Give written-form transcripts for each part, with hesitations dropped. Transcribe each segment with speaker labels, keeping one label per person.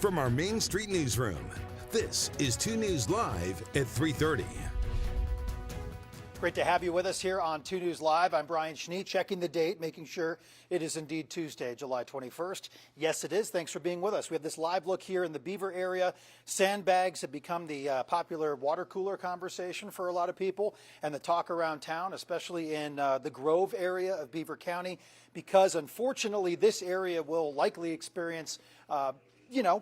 Speaker 1: From our Main Street newsroom, this is 2 News Live at 3:30.
Speaker 2: Great to have you with us here on 2 News Live. I'm Brian Schnee, checking the date, making sure it is indeed Tuesday, July 21st. Yes, it is. Thanks for being with us. We have this live look here in the Beaver area. Sandbags have become the popular water cooler conversation for a lot of people and the talk around town, especially in the Grove area of Beaver County, because unfortunately this area will likely experience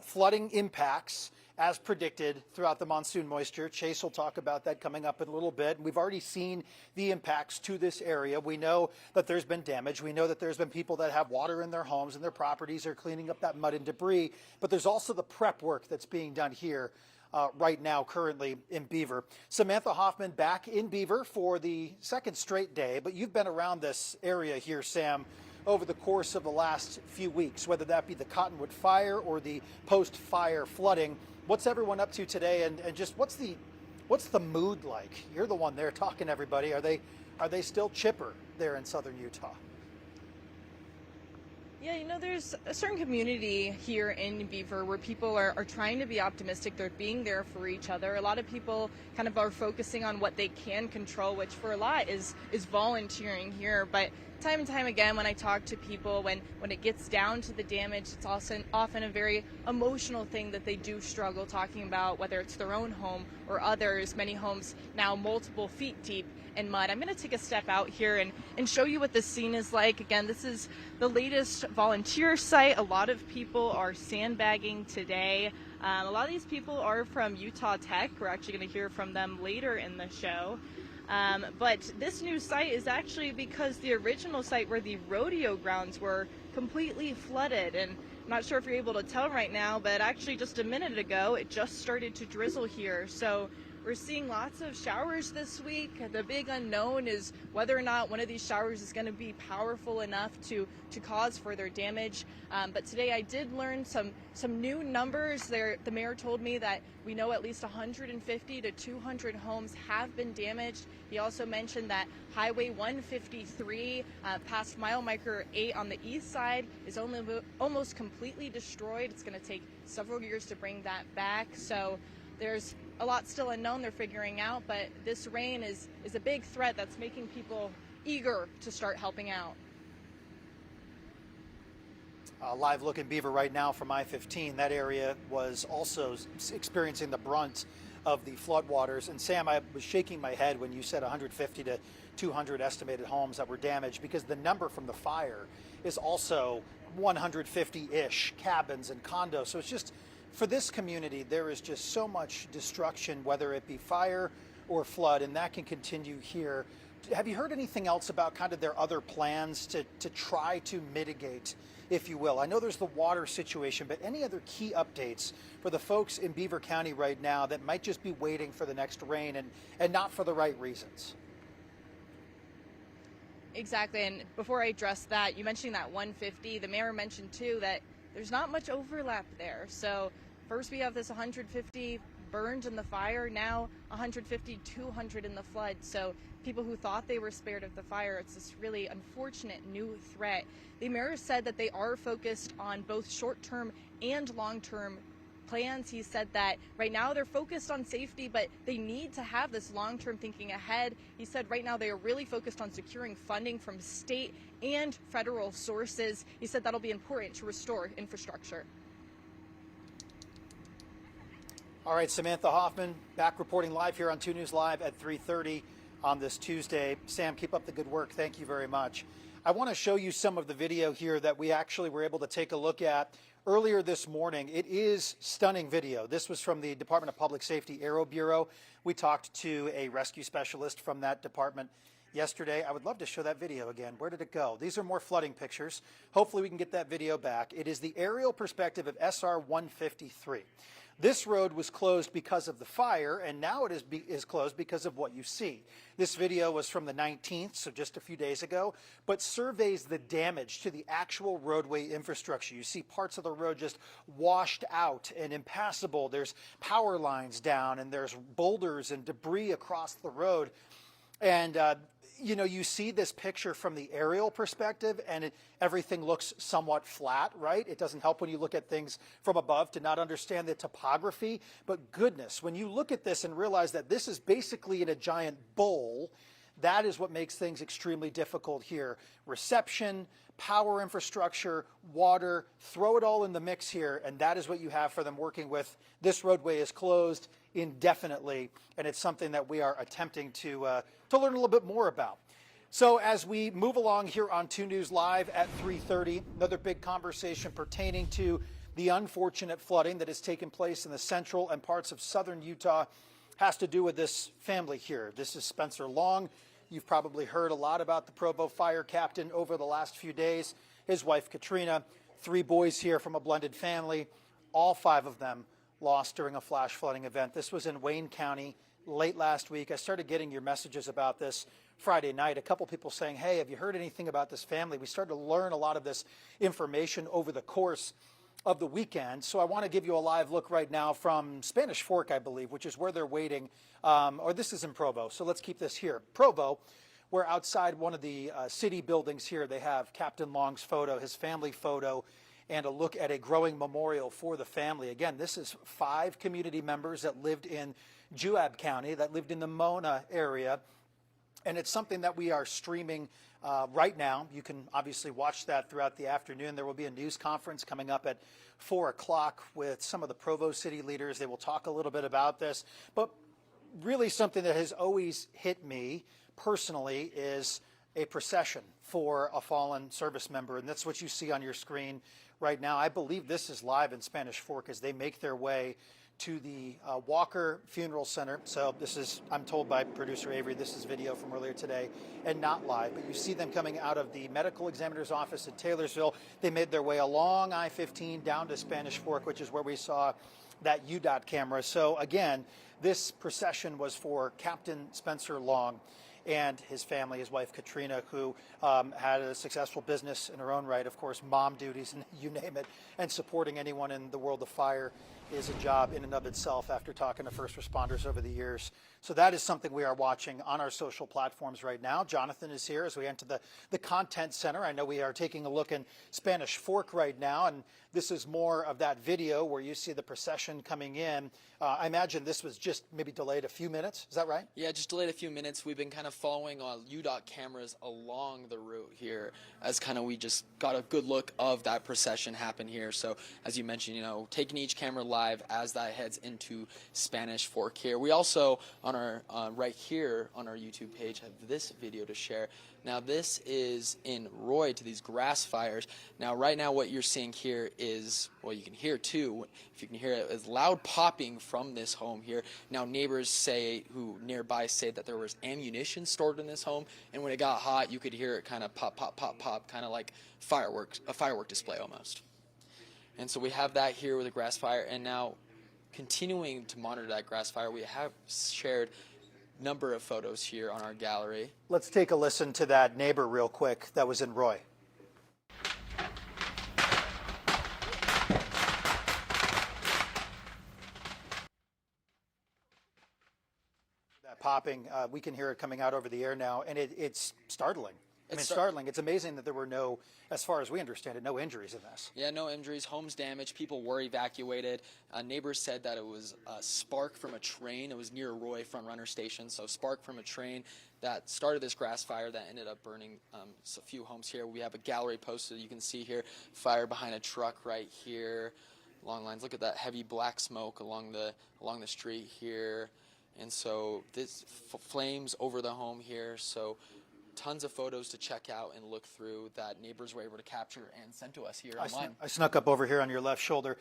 Speaker 2: flooding impacts as predicted throughout the monsoon moisture. Chase will talk about that coming up in a little bit. We've already seen the impacts to this area. We know that there's been damage. We know that there's been people that have water in their homes and their properties are cleaning up that mud and debris. But there's also the prep work that's being done here right now, currently in Beaver. Samantha Hoffman back in Beaver for the second straight day. But you've been around this area here, Sam, over the course of the last few weeks, whether that be the Cottonwood fire or the post-fire flooding. What's everyone up to today, and just what's the mood like? You're the one there talking to everybody. Are they still chipper there in southern Utah?
Speaker 3: Yeah, there's a certain community here in Beaver where people are trying to be optimistic. They're being there for each other. A lot of people kind of are focusing on what they can control, which for a lot is volunteering here. But time and time again, when I talk to people, when it gets down to the damage, it's also often a very emotional thing that they do struggle talking about, whether it's their own home or others. Many homes now multiple feet deep in mud. I'm going to take a step out here and show you what this scene is like. Again, this is the latest volunteer site. A lot of people are sandbagging today. A lot of these people are from Utah Tech. We're actually going to hear from them later in the show. But this new site is actually because the original site where the rodeo grounds were completely flooded. And I'm not sure if you're able to tell right now, but actually just a minute ago, it just started to drizzle here. So we're seeing lots of showers this week. The big unknown is whether or not one of these showers is going to be powerful enough to cause further damage. But today I did learn some new numbers. The mayor told me that we know at least 150 to 200 homes have been damaged. He also mentioned that Highway 153 past mile marker 8 on the east side is almost completely destroyed. It's going to take several years to bring that back. So there's a lot still unknown they're figuring out, but this rain is a big threat that's making people eager to start helping out.
Speaker 2: Live look in Beaver right now from I-15. That area was also experiencing the brunt of the floodwaters. And Sam, I was shaking my head when you said 150 to 200 estimated homes that were damaged, because the number from the fire is also 150-ish cabins and condos. So it's just, for this community, there is just so much destruction, whether it be fire or flood, and that can continue here. Have you heard anything else about kind of their other plans to try to mitigate, if you will? I know there's the water situation, but any other key updates for the folks in Beaver County right now that might just be waiting for the next rain and not for the right reasons?
Speaker 3: Exactly, and before I address that, you mentioned that 150. The mayor mentioned too that there's not much overlap there. So first we have this 150 burned in the fire, now 150, 200 in the flood. So people who thought they were spared of the fire, it's this really unfortunate new threat. The mayor said that they are focused on both short-term and long-term plans. He said that right now they're focused on safety, but they need to have this long-term thinking ahead. He said right now they are really focused on securing funding from state and federal sources. He said that'll be important to restore infrastructure.
Speaker 2: All right, Samantha Hoffman back reporting live here on 2 News Live at 3:30 on this Tuesday. Sam, keep up the good work. Thank you very much. I want to show you some of the video here that we actually were able to take a look at earlier this morning. It is stunning video. This was from the Department of Public Safety Aero Bureau. We talked to a rescue specialist from that department yesterday. I would love to show that video again. Where did it go? These are more flooding pictures. Hopefully we can get that video back. It is the aerial perspective of SR 153. This road was closed because of the fire, and now it is closed because of what you see. This video was from the 19th, so just a few days ago, but surveys the damage to the actual roadway infrastructure. You see parts of the road just washed out and impassable. There's power lines down, and there's boulders and debris across the road. And you know, you see this picture from the aerial perspective and everything looks somewhat flat, right? It doesn't help when you look at things from above to not understand the topography. But goodness, when you look at this and realize that this is basically in a giant bowl, that is what makes things extremely difficult here. Reception, power infrastructure, water, throw it all in the mix here, and that is what you have for them working with. This roadway is closed indefinitely, and it's something that we are attempting to learn a little bit more about. So as we move along here on 2 News Live at 3:30, another big conversation pertaining to the unfortunate flooding that has taken place in the central and parts of southern Utah has to do with this family here. This is Spencer Long. You've probably heard a lot about the Provo fire captain over the last few days. His wife, Katrina, 3 boys here from a blended family, all 5 of them lost during a flash flooding event. This was in Wayne County late last week. I started getting your messages about this Friday night. A couple people saying, hey, have you heard anything about this family? We started to learn a lot of this information over the course of the weekend. So I want to give you a live look right now from Spanish Fork, I believe, which is where they're waiting. Or this is in Provo. So let's keep this here. Provo, where outside one of the city buildings here, they have Captain Long's photo, his family photo, and a look at a growing memorial for the family. Again, this is 5 community members that lived in Juab County, that lived in the Mona area. And it's something that we are streaming right now. You can obviously watch that throughout the afternoon. There will be a news conference coming up at 4 o'clock with some of the Provo city leaders. They will talk a little bit about this. But really something that has always hit me personally is a procession for a fallen service member. And that's what you see on your screen right now. I believe this is live in Spanish Fork as they make their way to the Walker Funeral Center. So this is, I'm told by producer Avery, this is video from earlier today and not live, but you see them coming out of the medical examiner's office in Taylorsville. They made their way along I-15 down to Spanish Fork, which is where we saw that UDOT camera. So again, this procession was for Captain Spencer Long and his family, his wife Katrina, who had a successful business in her own right, of course, mom duties and you name it, and supporting anyone in the world of fire is a job in and of itself after talking to first responders over the years. So that is something we are watching on our social platforms right now. Jonathan is here as we enter the content center. I know we are taking a look in Spanish Fork right now, and this is more of that video where you see the procession coming in. I imagine this was just maybe delayed a few minutes. Is that right?
Speaker 4: Yeah, just delayed a few minutes. We've been kind of following UDOT cameras along the route here as kind of we just got a good look of that procession happen here. So as you mentioned, you know, taking each camera live as that heads into Spanish Fork here. We also on our right here on our YouTube page have this video to share. Now this is in Roy to these grass fires. Now right now what you're seeing here is, well, you can hear too, if you can hear it, is loud popping from this home here. Now neighbors who nearby say that there was ammunition stored in this home, and when it got hot you could hear it kind of pop, pop, pop, pop, kind of like fireworks, a firework display almost. And so we have that here with a grass fire, and now continuing to monitor that grass fire, we have shared number of photos here on our gallery.
Speaker 2: Let's take a listen to that neighbor real quick that was in Roy. That popping, we can hear it coming out over the air now, and it's startling. It's startling. It's amazing that there were no, as far as we understand it, no injuries in this.
Speaker 4: Yeah, no injuries. Homes damaged. People were evacuated. Neighbors said that it was a spark from a train. It was near Roy Front Runner Station, so spark from a train that started this grass fire that ended up burning a few homes here. We have a gallery posted. You can see here, fire behind a truck right here. Long lines. Look at that heavy black smoke along the street here. And so this flames over the home here. So tons of photos to check out and look through that neighbors were able to capture and send to us here online.
Speaker 2: I snuck up over here on your left shoulder.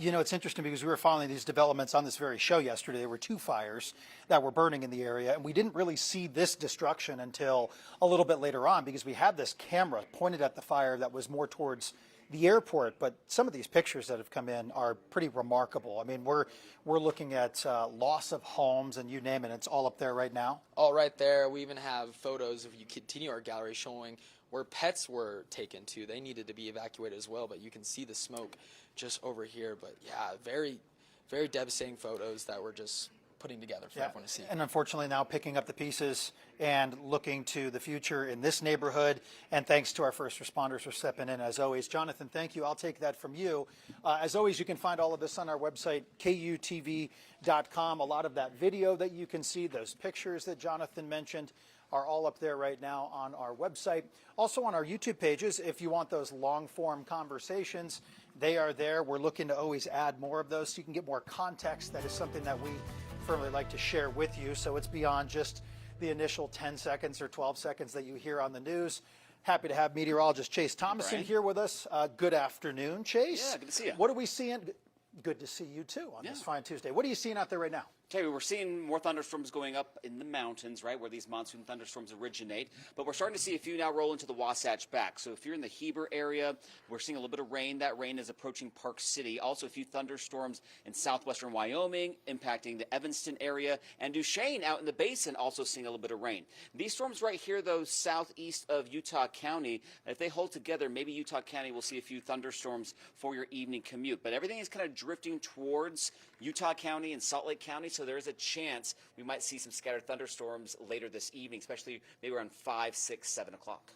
Speaker 2: You know, it's interesting because we were following these developments on this very show yesterday. There were 2 fires that were burning in the area, and we didn't really see this destruction until a little bit later on because we had this camera pointed at the fire that was more towards the airport, but some of these pictures that have come in are pretty remarkable. I mean, we're looking at loss of homes and you name it. It's all up there right now.
Speaker 4: All right there. We even have photos, if you continue our gallery, showing where pets were taken to. They needed to be evacuated as well, but you can see the smoke just over here. But yeah, very, very devastating photos that were just putting together for everyone to see.
Speaker 2: And unfortunately now picking up the pieces and looking to the future in this neighborhood. And thanks to our first responders for stepping in as always. Jonathan, thank you. I'll take that from you. As always, you can find all of this on our website, KUTV.com. A lot of that video that you can see, those pictures that Jonathan mentioned, are all up there right now on our website. Also on our YouTube pages, if you want those long-form conversations, they are there. We're looking to always add more of those so you can get more context. That is something that we firmly like to share with you, so it's beyond just the initial 10 seconds or 12 seconds that you hear on the news. Happy to have meteorologist Chase Thomason here with us. Good afternoon, Chase.
Speaker 5: Yeah, good to see you.
Speaker 2: What are we seeing? Good to see you too on this fine Tuesday. What are you seeing out there right now?
Speaker 5: Okay, we're seeing more thunderstorms going up in the mountains, right, where these monsoon thunderstorms originate. But we're starting to see a few now roll into the Wasatch back. So if you're in the Heber area, we're seeing a little bit of rain. That rain is approaching Park City. Also a few thunderstorms in southwestern Wyoming, impacting the Evanston area. And Duchesne out in the basin also seeing a little bit of rain. These storms right here, though, southeast of Utah County, if they hold together, maybe Utah County will see a few thunderstorms for your evening commute. But everything is kind of drifting towards Utah County and Salt Lake County, so there is a chance we might see some scattered thunderstorms later this evening, especially maybe around 5, 6, 7 o'clock.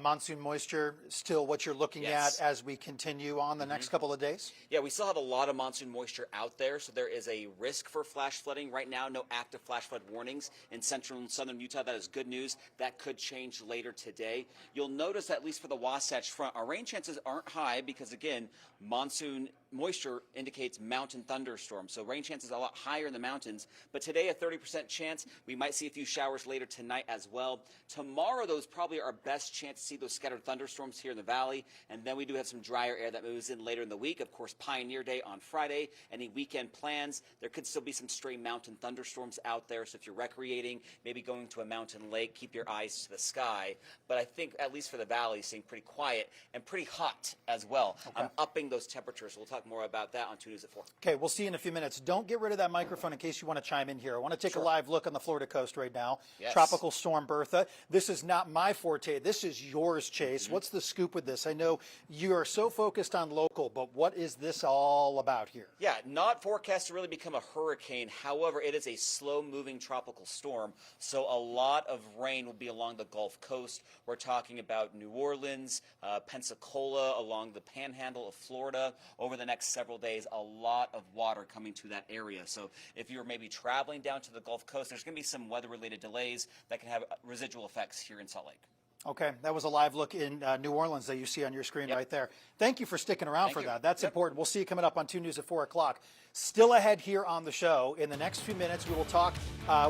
Speaker 2: Monsoon moisture still what you're looking at as we continue on the next couple of days?
Speaker 5: Yeah, we still have a lot of monsoon moisture out there, so there is a risk for flash flooding. Right now, no active flash flood warnings in central and southern Utah. That is good news. That could change later today. You'll notice that at least for the Wasatch Front, our rain chances aren't high because, again, monsoon moisture indicates mountain thunderstorms. So rain chances are a lot higher in the mountains. But today, a 30% chance. We might see a few showers later tonight as well. Tomorrow, those probably our best chance to see those scattered thunderstorms here in the valley. And then we do have some drier air that moves in later in the week. Of course, Pioneer Day on Friday. Any weekend plans? There could still be some stray mountain thunderstorms out there. So if you're recreating, maybe going to a mountain lake, keep your eyes to the sky. But I think, at least for the valley, staying pretty quiet and pretty hot as well. I'm upping those temperatures. We'll talk more about that on 2 News at 4.
Speaker 2: Okay, we'll see you in a few minutes. Don't get rid of that microphone in case you want to chime in here. I want to take a live look on the Florida coast right now. Tropical Storm Bertha. This is not my forte. This is yours, Chase. What's the scoop with this? I know you are so focused on local, but what is this all about here?
Speaker 5: Yeah, not forecast to really become a hurricane. However, it is a slow-moving tropical storm, so a lot of rain will be along the Gulf Coast. We're talking about New Orleans, Pensacola, along the panhandle of Florida. Over the next several days, a lot of water coming to that area. So if you're maybe traveling down to the Gulf Coast, there's going to be some weather-related delays that can have residual effects here in Salt Lake.
Speaker 2: Okay, that was a live look in New Orleans that you see on your screen right there. Thank you for sticking around for that. That's important. We'll see you coming up on 2 News at 4 o'clock. Still ahead here on the show. In the next few minutes, we will talk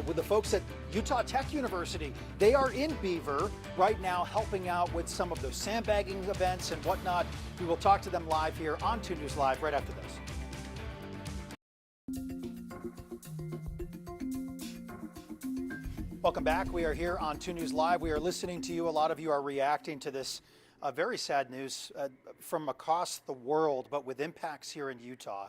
Speaker 2: with the folks at Utah Tech University. They are in Beaver right now helping out with some of those sandbagging events and whatnot. We will talk to them live here on 2 News Live right after this. Welcome back. We are here on 2 News Live. We are listening to you. A lot of you are reacting to this very sad news from across the world, but with impacts here in Utah.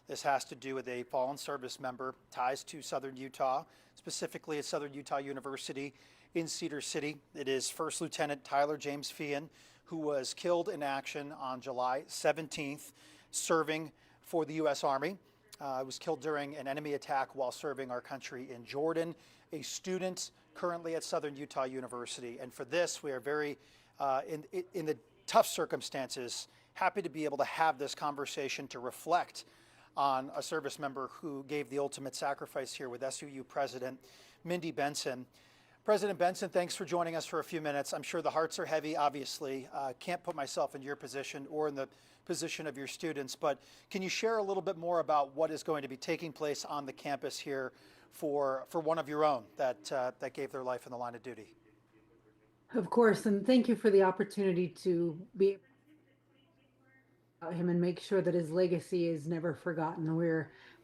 Speaker 2: This has to do with a fallen service member, ties to Southern Utah, specifically at Southern Utah University in Cedar City. It is First Lieutenant Tyler James Feehan, who was killed in action on July 17th, serving for the U.S. Army. Was killed during an enemy attack while serving our country in Jordan. A student currently at Southern Utah University. And for this, we are very, in the tough circumstances, happy to be able to have this conversation to reflect on a service member who gave the ultimate sacrifice here with SUU President Mindy Benson. President Benson, thanks for joining us for a few minutes. I'm sure the hearts are heavy, obviously. Can't put myself in your position or in the position of your students, but can you share a little bit more about what is going to be taking place on the campus here for one of your own that gave their life in the line of duty?
Speaker 6: Of course, and thank you for the opportunity to be about him and make sure that his legacy is never forgotten.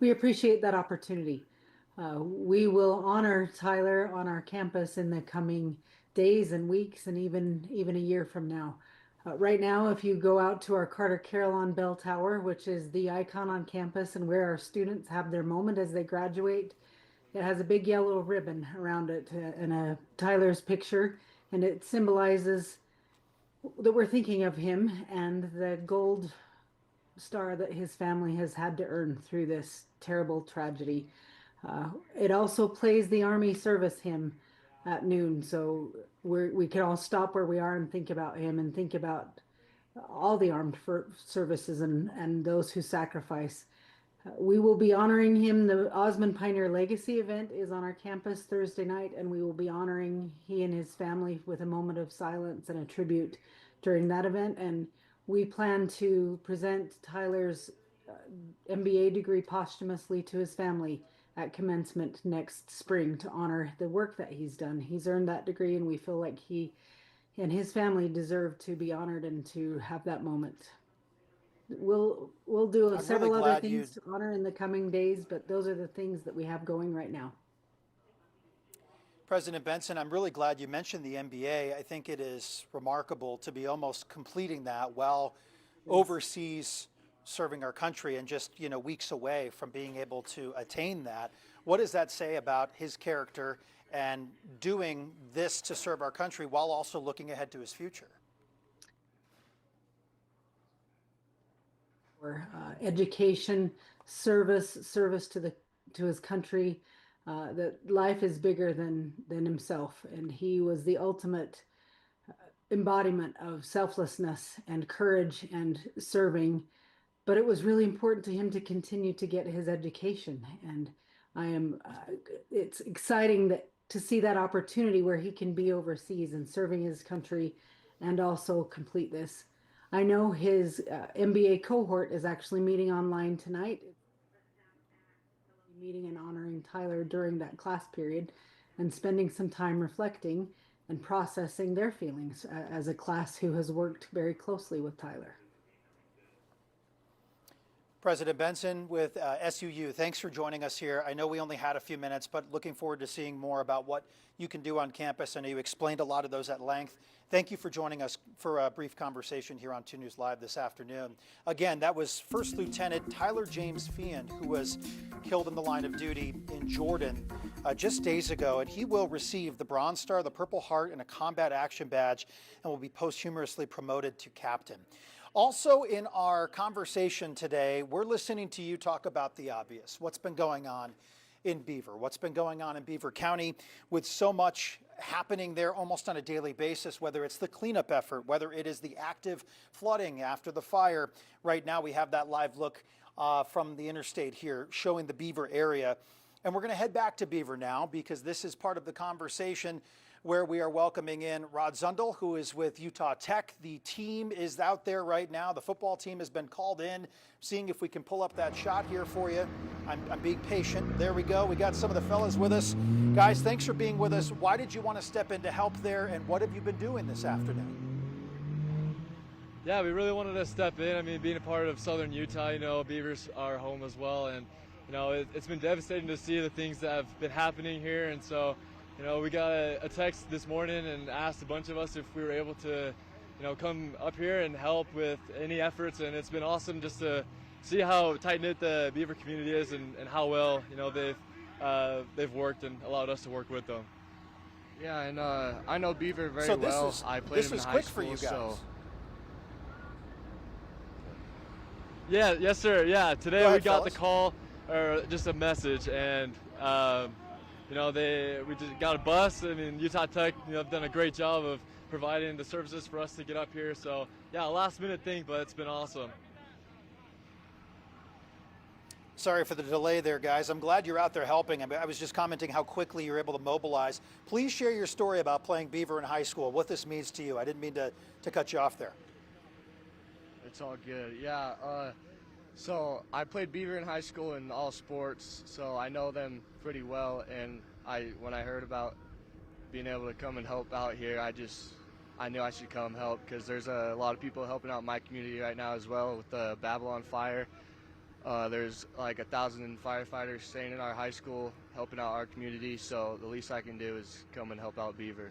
Speaker 6: We appreciate that opportunity. We will honor Tyler on our campus in the coming days and weeks and even a year from now. Right now, if you go out to our Carter Carillon Bell Tower, which is the icon on campus and where our students have their moment as they graduate, it has a big yellow ribbon around it and a Tyler's picture, and it symbolizes that we're thinking of him and the gold star that his family has had to earn through this terrible tragedy. It also plays the Army service hymn at noon, so we can all stop where we are and think about him and think about all the armed services and those who sacrifice. We will be honoring him. The Osmond Pioneer Legacy event is on our campus Thursday night, and we will be honoring he and his family with a moment of silence and a tribute during that event. And we plan to present Tyler's MBA degree posthumously to his family at commencement next spring to honor the work that he's done. He's earned that degree, and we feel like he and his family deserve to be honored and to have that moment. We'll do several other things to honor in the coming days, but those are the things that we have going right now.
Speaker 2: President Benson, I'm really glad you mentioned the MBA. I think it is remarkable to be almost completing that while overseas serving our country and just weeks away from being able to attain that. What does that say about his character and doing this to serve our country while also looking ahead to his future?
Speaker 6: Education, service to his country. That life is bigger than himself, and he was the ultimate embodiment of selflessness and courage and serving. But it was really important to him to continue to get his education, and it's exciting to see that opportunity where he can be overseas and serving his country and also complete this. I know his MBA cohort is actually meeting online tonight, meeting and honoring Tyler during that class period and spending some time reflecting and processing their feelings as a class who has worked very closely with Tyler.
Speaker 2: President Benson with SUU, thanks for joining us here. I know we only had a few minutes, but looking forward to seeing more about what you can do on campus. I know you explained a lot of those at length. Thank you for joining us for a brief conversation here on 2 News Live this afternoon. Again, that was First Lieutenant Tyler James Feehan, who was killed in the line of duty in Jordan just days ago, and he will receive the Bronze Star, the Purple Heart, and a Combat Action Badge, and will be posthumously promoted to captain. Also in our conversation today, we're listening to you talk about the obvious, what's been going on in Beaver, what's been going on in Beaver County with so much happening there almost on a daily basis, whether it's the cleanup effort, whether it is the active flooding after the fire. Right now we have that live look from the interstate here showing the Beaver area. And we're going to head back to Beaver now because this is part of the conversation where we are welcoming in Rod Zundel, who is with Utah Tech. The team is out there right now. The football team has been called in, seeing if we can pull up that shot here for you. I'm being patient. There we go. We got some of the fellas with us. Guys, thanks for being with us. Why did you want to step in to help there, and what have you been doing this afternoon?
Speaker 7: Yeah, we really wanted to step in. I mean, being a part of Southern Utah, Beaver's our home as well, and it's been devastating to see the things that have been happening here, and so we got a text this morning and asked a bunch of us if we were able to, come up here and help with any efforts. And it's been awesome just to see how tight-knit the Beaver community is and how well, they've worked and allowed us to work with them.
Speaker 8: Yeah, and I know Beaver very well. I played him in high school,
Speaker 2: for you guys.
Speaker 8: So.
Speaker 7: Yeah, yes, sir. Yeah, today
Speaker 2: ahead,
Speaker 7: we got
Speaker 2: fellas.
Speaker 7: the call, or just a message, and we just got a bus. I mean, Utah Tech, have done a great job of providing the services for us to get up here. So, yeah, last minute thing, but it's been awesome.
Speaker 2: Sorry for the delay there, guys. I'm glad you're out there helping. I was just commenting how quickly you're able to mobilize. Please share your story about playing Beaver in high school, what this means to you. I didn't mean to cut you off there.
Speaker 8: It's all good. Yeah, so I played Beaver in high school in all sports, so I know them pretty well. And when I heard about being able to come and help out here, I knew I should come help because there's a lot of people helping out my community right now as well with the Babylon fire. There's like 1,000 firefighters staying in our high school helping out our community, so the least I can do is come and help out Beaver.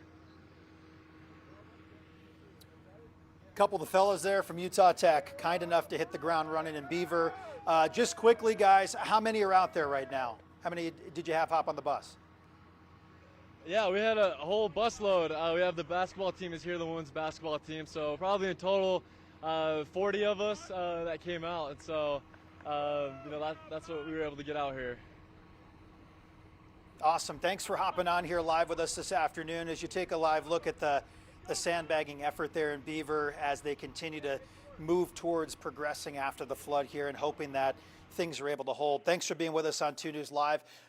Speaker 2: Couple of the fellas there from Utah Tech, kind enough to hit the ground running in Beaver. Just quickly, guys, how many are out there right now? How many did you have hop on the bus?
Speaker 7: Yeah, we had a whole busload. We have the basketball team is here, the women's basketball team. So probably in total, 40 of us that came out. And so, that's what we were able to get out here.
Speaker 2: Awesome. Thanks for hopping on here live with us this afternoon as you take a live look at the sandbagging effort there in Beaver as they continue to move towards progressing after the flood here and hoping that things are able to hold. Thanks for being with us on 2 News Live.